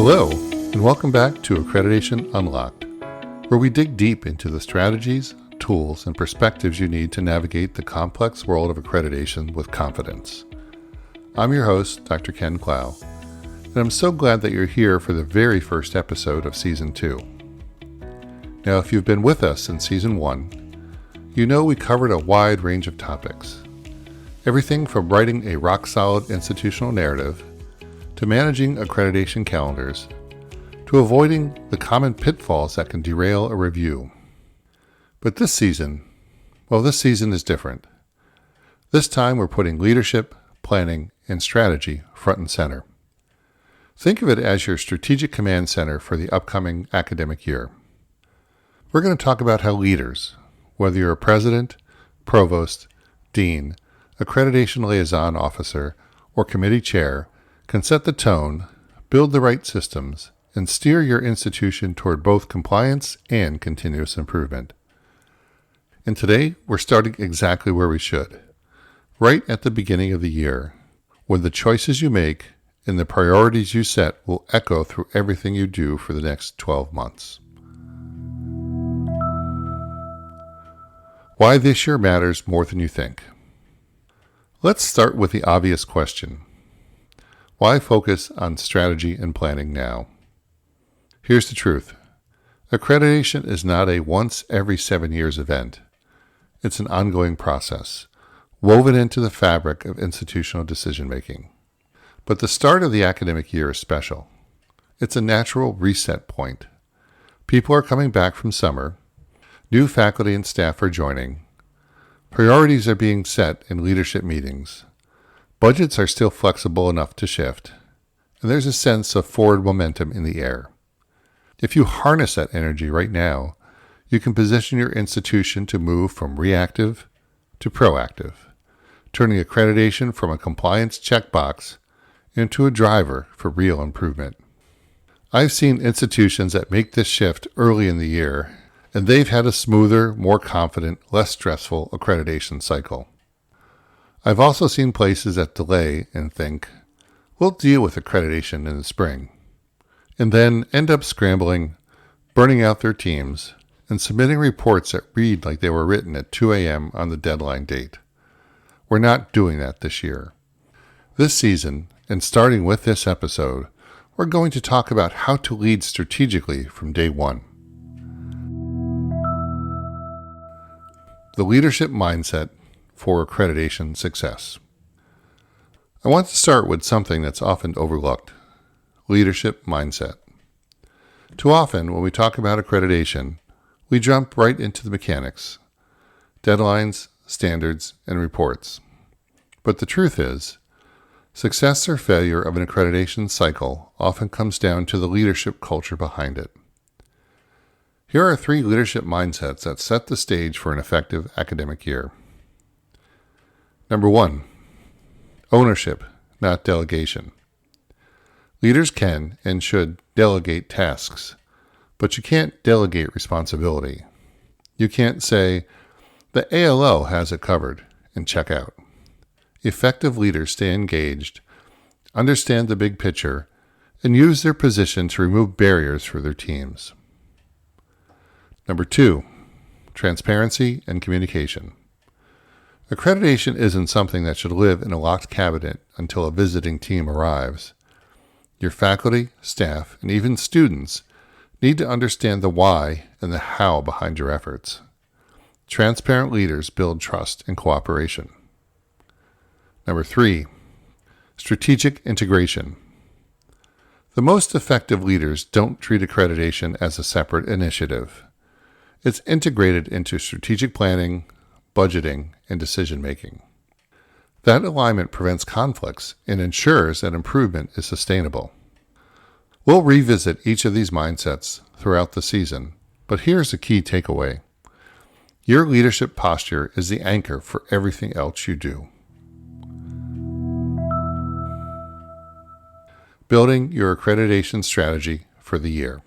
Hello, and welcome back to Accreditation Unlocked, where we dig deep into the strategies, tools, and perspectives you need to navigate the complex world of accreditation with confidence. I'm your host, Dr. Ken Clough, and I'm so glad that you're here for the very first episode of Season 2. Now, if you've been with us since Season 1, you know we covered a wide range of topics. Everything from writing a rock-solid institutional narrative, to managing accreditation calendars, to avoiding the common pitfalls that can derail a review. But this season is different. This time we're putting leadership, planning, and strategy front and center. Think of it as your strategic command center for the upcoming academic year. We're going to talk about how leaders, whether you're a president, provost, dean, accreditation liaison officer, or committee chair, can set the tone, build the right systems, and steer your institution toward both compliance and continuous improvement. And today, we're starting exactly where we should, right at the beginning of the year, when the choices you make and the priorities you set will echo through everything you do for the next 12 months. Why this year matters more than you think. Let's start with the obvious question. Why focus on strategy and planning now? Here's the truth. Accreditation is not a once every 7 years event. It's an ongoing process, woven into the fabric of institutional decision-making. But the start of the academic year is special. It's a natural reset point. People are coming back from summer. New faculty and staff are joining. Priorities are being set in leadership meetings. Budgets are still flexible enough to shift, and there's a sense of forward momentum in the air. If you harness that energy right now, you can position your institution to move from reactive to proactive, turning accreditation from a compliance checkbox into a driver for real improvement. I've seen institutions that make this shift early in the year, and they've had a smoother, more confident, less stressful accreditation cycle. I've also seen places that delay and think, we'll deal with accreditation in the spring, and then end up scrambling, burning out their teams, and submitting reports that read like they were written at 2 a.m. on the deadline date. We're not doing that this year. This season, and starting with this episode, we're going to talk about how to lead strategically from day one. The leadership mindset for accreditation success. I want to start with something that's often overlooked: leadership mindset. Too often, when we talk about accreditation, we jump right into the mechanics, deadlines, standards, and reports. But the truth is, success or failure of an accreditation cycle often comes down to the leadership culture behind it. Here are 3 leadership mindsets that set the stage for an effective academic year. Number 1, ownership, not delegation. Leaders can and should delegate tasks, but you can't delegate responsibility. You can't say, the ALO has it covered, and check out. Effective leaders stay engaged, understand the big picture, and use their position to remove barriers for their teams. Number 2, transparency and communication. Accreditation isn't something that should live in a locked cabinet until a visiting team arrives. Your faculty, staff, and even students need to understand the why and the how behind your efforts. Transparent leaders build trust and cooperation. Number 3, strategic integration. The most effective leaders don't treat accreditation as a separate initiative. It's integrated into strategic planning, budgeting, and decision-making. That alignment prevents conflicts and ensures that improvement is sustainable. We'll revisit each of these mindsets throughout the season, but here's a key takeaway. Your leadership posture is the anchor for everything else you do. Building your accreditation strategy for the year.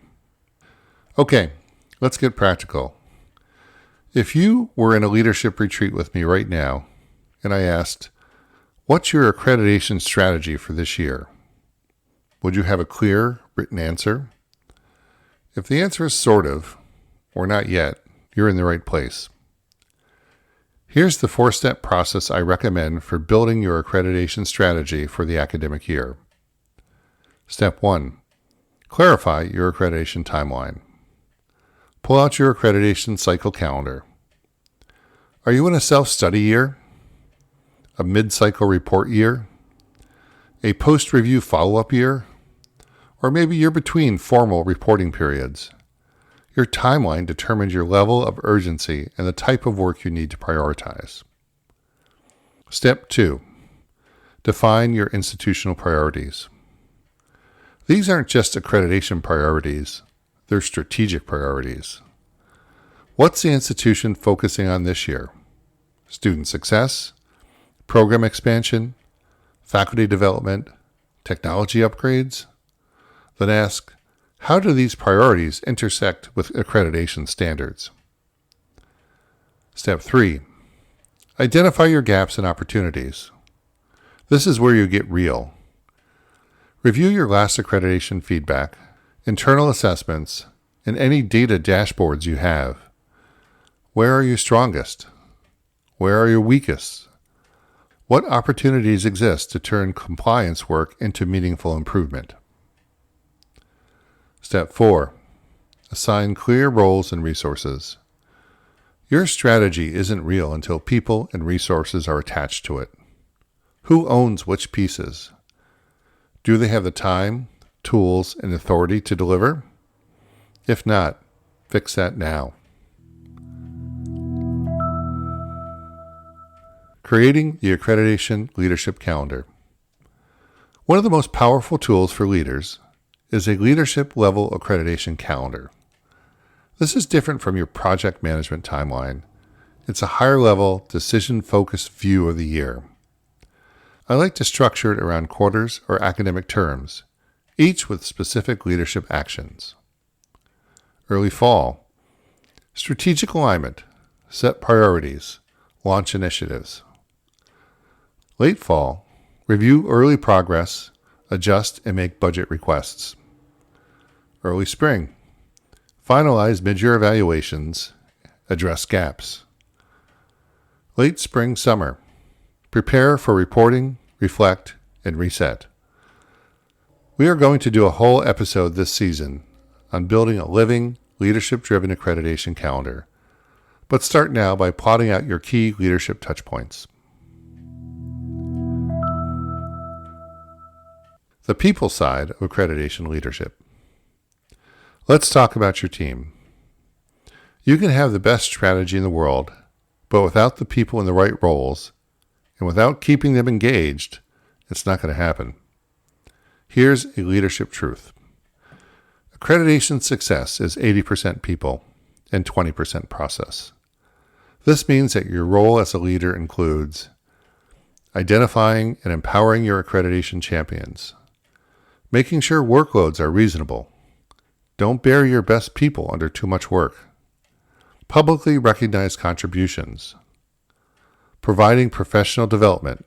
Okay, let's get practical. If you were in a leadership retreat with me right now, and I asked, what's your accreditation strategy for this year? Would you have a clear, written answer? If the answer is sort of, or not yet, you're in the right place. Here's the 4-step process I recommend for building your accreditation strategy for the academic year. Step 1. Clarify your accreditation timeline. Pull out your accreditation cycle calendar. Are you in a self-study year? A mid-cycle report year? A post-review follow-up year? Or maybe you're between formal reporting periods. Your timeline determines your level of urgency and the type of work you need to prioritize. Step 2. Define your institutional priorities. These aren't just accreditation priorities, they're strategic priorities. What's the institution focusing on this year? Student success, program expansion, faculty development, technology upgrades? Then ask, how do these priorities intersect with accreditation standards? Step 3. Identify your gaps and opportunities. This is where you get real. Review your last accreditation feedback, internal assessments, and any data dashboards you have. Where are you strongest? Where are you weakest? What opportunities exist to turn compliance work into meaningful improvement? Step 4. Assign clear roles and resources. Your strategy isn't real until people and resources are attached to it. Who owns which pieces? Do they have the time, tools, and authority to deliver? If not, fix that now. Creating the Accreditation Leadership Calendar. One of the most powerful tools for leaders is a leadership level accreditation calendar. This is different from your project management timeline. It's a higher level, decision-focused view of the year. I like to structure it around quarters or academic terms, each with specific leadership actions. Early fall. Strategic alignment. Set priorities. Launch initiatives. Late fall. Review early progress. Adjust and make budget requests. Early spring. Finalize mid-year evaluations. Address gaps. Late spring summer. Prepare for reporting, reflect, and reset. We are going to do a whole episode this season on building a living, leadership-driven accreditation calendar, but start now by plotting out your key leadership touchpoints. The people side of accreditation leadership. Let's talk about your team. You can have the best strategy in the world, but without the people in the right roles, and without keeping them engaged, it's not going to happen. Here's a leadership truth. Accreditation success is 80% people and 20% process. This means that your role as a leader includes identifying and empowering your accreditation champions, making sure workloads are reasonable. Don't bury your best people under too much work. Publicly recognize contributions. Providing professional development.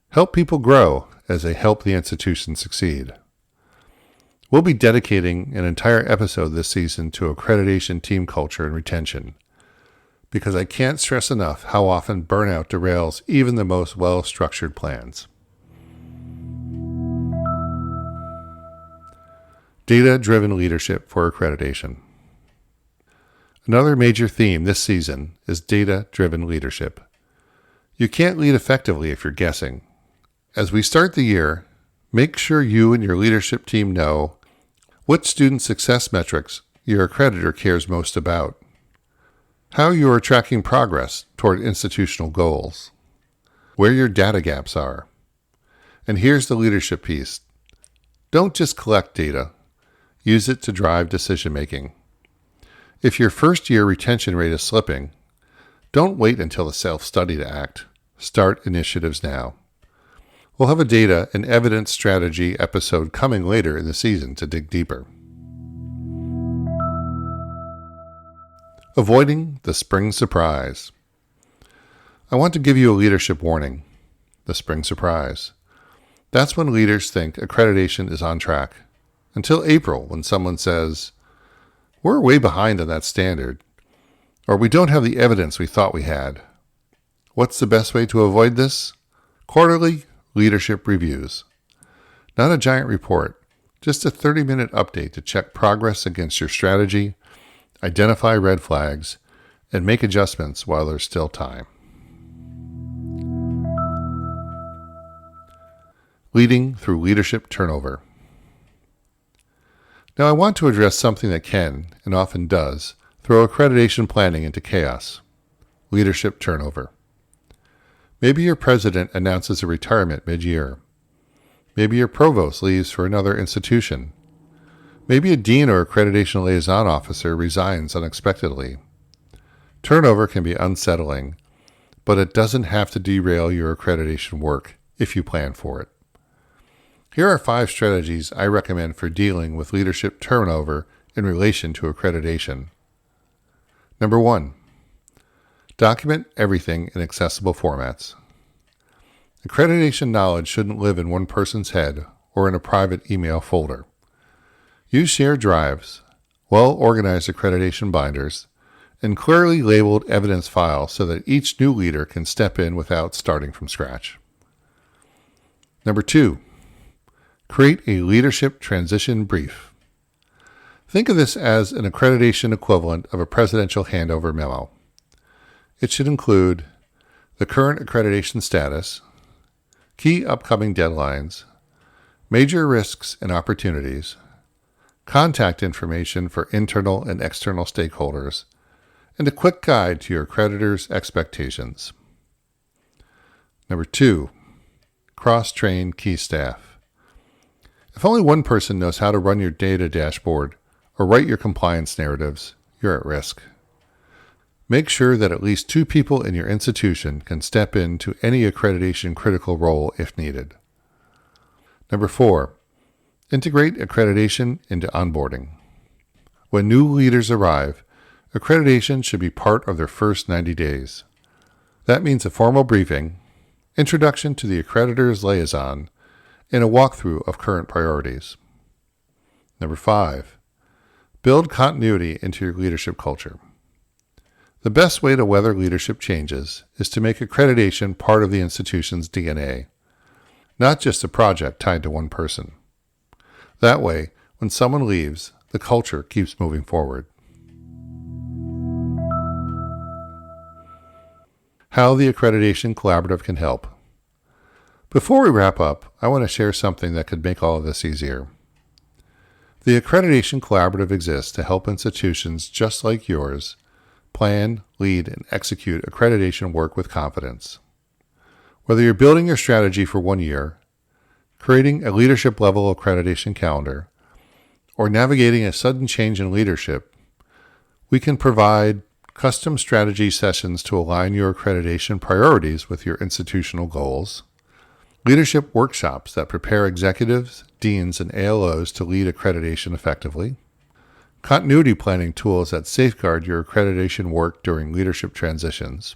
Help people grow as they help the institution succeed. We'll be dedicating an entire episode this season to accreditation team culture and retention, because I can't stress enough how often burnout derails even the most well-structured plans. Data-driven leadership for accreditation. Another major theme this season is data-driven leadership. You can't lead effectively if you're guessing. As we start the year, make sure you and your leadership team know what student success metrics your accreditor cares most about, how you are tracking progress toward institutional goals, where your data gaps are. And here's the leadership piece. Don't just collect data. Use it to drive decision-making. If your first-year retention rate is slipping, don't wait until the self-study to act. Start initiatives now. We'll have a data and evidence strategy episode coming later in the season to dig deeper. Avoiding the spring surprise. I want to give you a leadership warning. The spring surprise. That's when leaders think accreditation is on track. until April when someone says, "We're way behind on that standard," or "We don't have the evidence we thought we had." What's the best way to avoid this? Quarterly leadership reviews. Not a giant report, just a 30-minute update to check progress against your strategy, identify red flags, and make adjustments while there's still time. Leading through leadership turnover. Now I want to address something that can, and often does, throw accreditation planning into chaos. Leadership turnover. Maybe your president announces a retirement mid-year. Maybe your provost leaves for another institution. Maybe a dean or accreditation liaison officer resigns unexpectedly. Turnover can be unsettling, but it doesn't have to derail your accreditation work if you plan for it. Here are 5 strategies I recommend for dealing with leadership turnover in relation to accreditation. Number 1. Document everything in accessible formats. Accreditation knowledge shouldn't live in one person's head or in a private email folder. Use shared drives, well-organized accreditation binders, and clearly labeled evidence files so that each new leader can step in without starting from scratch. Number 2. Create a leadership transition brief. Think of this as an accreditation equivalent of a presidential handover memo. It should include the current accreditation status, key upcoming deadlines, major risks and opportunities, contact information for internal and external stakeholders, and a quick guide to your accreditors' expectations. Number 2. Cross-train key staff. If only one person knows how to run your data dashboard or write your compliance narratives, you're at risk. Make sure that at least 2 people in your institution can step into any accreditation critical role if needed. Number 4. Integrate accreditation into onboarding. When new leaders arrive, accreditation should be part of their first 90 days. That means a formal briefing, introduction to the accreditor's liaison, and a walkthrough of current priorities. Number 5. Build continuity into your leadership culture. The best way to weather leadership changes is to make accreditation part of the institution's DNA, not just a project tied to one person. That way, when someone leaves, the culture keeps moving forward. How the Accreditation Collaborative can help. Before we wrap up, I want to share something that could make all of this easier. The Accreditation Collaborative exists to help institutions just like yours plan, lead, and execute accreditation work with confidence. Whether you're building your strategy for 1 year, creating a leadership-level accreditation calendar, or navigating a sudden change in leadership, we can provide custom strategy sessions to align your accreditation priorities with your institutional goals, leadership workshops that prepare executives, deans, and ALOs to lead accreditation effectively, continuity planning tools that safeguard your accreditation work during leadership transitions,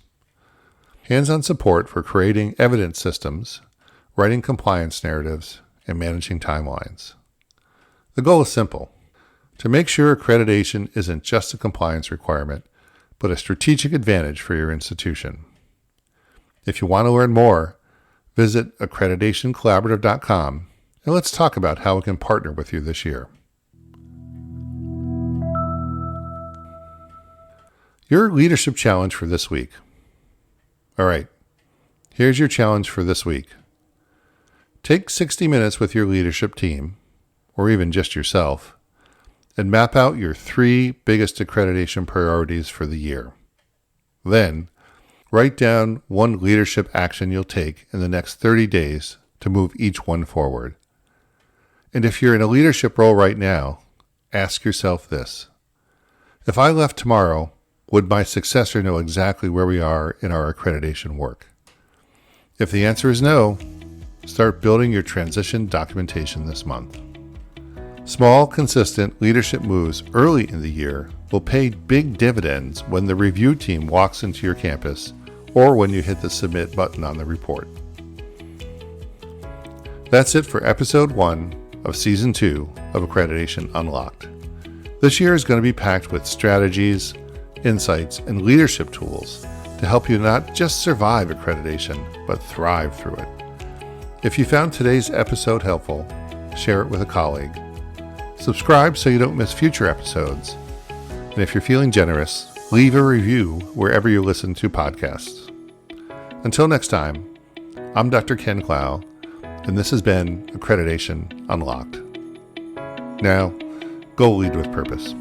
hands-on support for creating evidence systems, writing compliance narratives, and managing timelines. The goal is simple: to make sure accreditation isn't just a compliance requirement, but a strategic advantage for your institution. If you want to learn more, visit accreditationcollaborative.com and let's talk about how we can partner with you this year. Your leadership challenge for this week. All right, here's your challenge for this week. Take 60 minutes with your leadership team, or even just yourself, and map out your 3 biggest accreditation priorities for the year. Then, write down 1 leadership action you'll take in the next 30 days to move each one forward. And if you're in a leadership role right now, ask yourself this: if I left tomorrow, would my successor know exactly where we are in our accreditation work? If the answer is no, start building your transition documentation this month. Small, consistent leadership moves early in the year will pay big dividends when the review team walks into your campus or when you hit the submit button on the report. That's it for episode 1 of season 2 of Accreditation Unlocked. This year is going to be packed with strategies, insights, and leadership tools to help you not just survive accreditation, but thrive through it. If you found today's episode helpful, share it with a colleague. Subscribe so you don't miss future episodes. And if you're feeling generous, leave a review wherever you listen to podcasts. Until next time, I'm Dr. Ken Clough, and this has been Accreditation Unlocked. Now, go lead with purpose.